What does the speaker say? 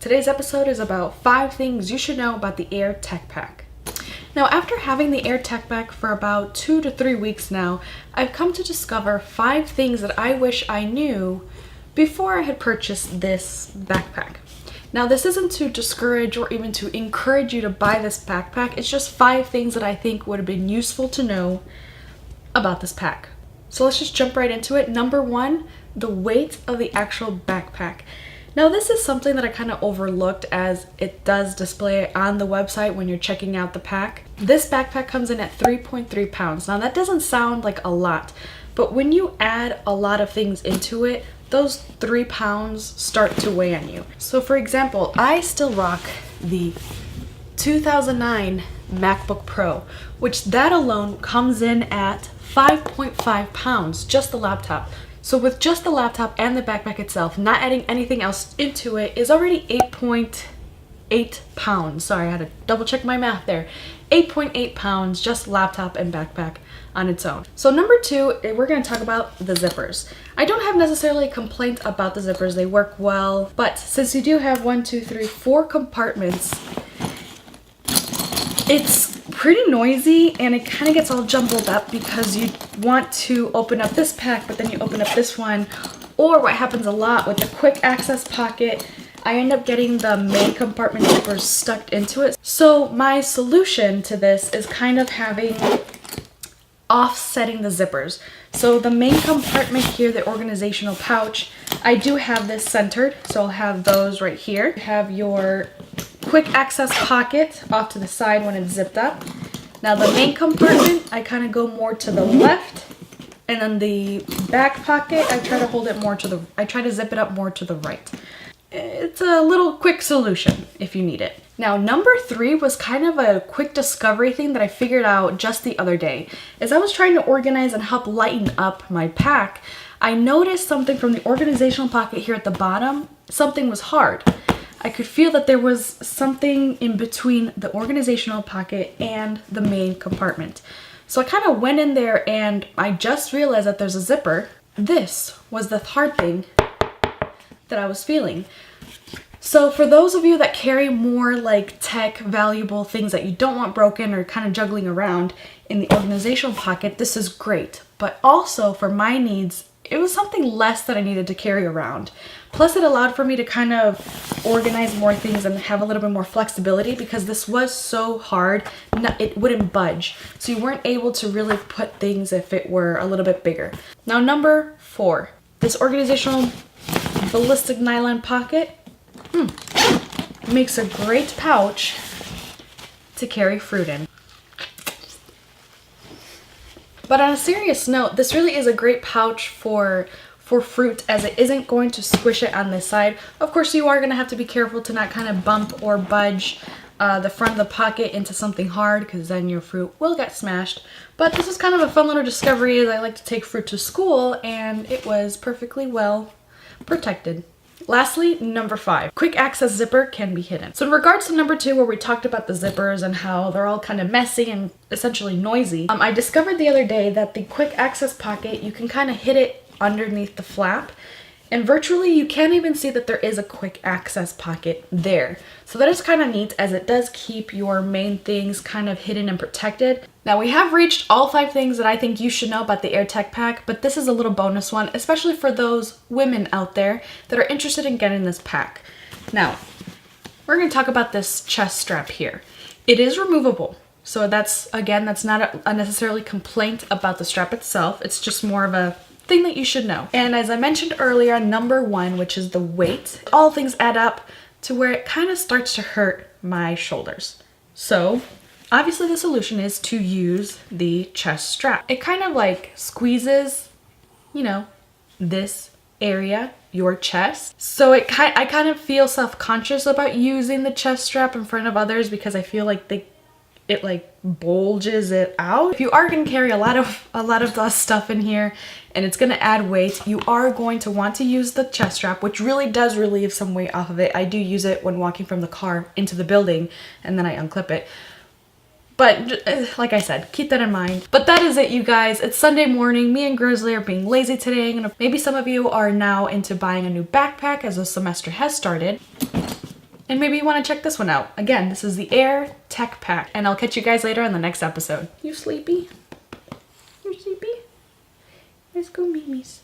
Today's episode is about 5 things you should know about the AER Tech Pack. Now, after having the AER Tech Pack for about 2 to 3 weeks now, I've come to discover 5 things that I wish I knew before I had purchased this backpack. Now, this isn't to discourage or even to encourage you to buy this backpack. It's just 5 things that I think would have been useful to know about this pack. So let's just jump right into it. Number 1, the weight of the actual backpack. Now, this is something that I kind of overlooked as it does display on the website when you're checking out the pack. This backpack comes in at 3.3 pounds. Now, that doesn't sound like a lot, but when you add a lot of things into it, those 3 pounds start to weigh on you. So for example, I still rock the 2009 MacBook Pro, which that alone comes in at 5.5 pounds, just the laptop. So with just the laptop and the backpack itself, not adding anything else into it, is already 8.8 pounds. Sorry, I had to double check my math there. 8.8 pounds, just laptop and backpack on its own. So number 2, we're going to talk about the zippers. I don't have necessarily a complaint about the zippers. They work well, but since you do have 4 compartments, it's pretty noisy and it kind of gets all jumbled up because you want to open up this pack, but then you open up this one. Or what happens a lot with the quick access pocket, I end up getting the main compartment zippers stuck into it. So my solution to this is kind of having offsetting the zippers. So the main compartment here, the organizational pouch, I do have this centered. So I'll have those right here. You have your quick access pocket off to the side when it's zipped up. Now the main compartment, I kind of go more to the left. And then the back pocket, I try to zip it up more to the right. It's a little quick solution if you need it. Now, number 3 was kind of a quick discovery thing that I figured out just the other day. As I was trying to organize and help lighten up my pack, I noticed something from the organizational pocket here at the bottom. Something was hard. I could feel that there was something in between the organizational pocket and the main compartment. So I kind of went in there and I just realized that there's a zipper. This was the hard thing that I was feeling. So for those of you that carry more like tech valuable things that you don't want broken or kind of juggling around in the organizational pocket, this is great. But also for my needs, it was something less that I needed to carry around. Plus it allowed for me to kind of organize more things and have a little bit more flexibility because this was so hard, it wouldn't budge. So you weren't able to really put things if it were a little bit bigger. Now number 4, this organizational ballistic nylon pocket makes a great pouch to carry fruit in. But on a serious note, this really is a great pouch for fruit as it isn't going to squish it on this side. Of course, you are going to have to be careful to not kind of bump or budge the front of the pocket into something hard because then your fruit will get smashed. But this is kind of a fun little discovery as I like to take fruit to school and it was perfectly well protected. Lastly, number 5, quick access zipper can be hidden. So in regards to number 2, where we talked about the zippers and how they're all kind of messy and essentially noisy, I discovered the other day that the quick access pocket, you can kind of hid it underneath the flap and virtually you can't even see that there is a quick access pocket there. So that is kind of neat as it does keep your main things kind of hidden and protected. Now we have reached all 5 things that I think you should know about the AER Tech Pack, but this is a little bonus one, especially for those women out there that are interested in getting this pack. Now, we're going to talk about this chest strap here. It is removable. So that's not a necessarily complaint about the strap itself. It's just more of a thing that you should know. And as I mentioned earlier, number 1, which is the weight, all things add up to where it kind of starts to hurt my shoulders. So obviously the solution is to use the chest strap. It kind of like squeezes, this area, your chest. So I kind of feel self-conscious about using the chest strap in front of others because I feel like it like bulges it out. If you are going to carry a lot of the stuff in here and it's going to add weight, you are going to want to use the chest strap, which really does relieve some weight off of it. I do use it when walking from the car into the building and then I unclip it. But like I said, keep that in mind. But that is it, you guys. It's Sunday morning. Me and Grizzly are being lazy today. Maybe some of you are now into buying a new backpack as the semester has started. And maybe you want to check this one out. Again, this is the AER Tech Pack. And I'll catch you guys later on the next episode. You sleepy? You sleepy? Let's go, Mimis.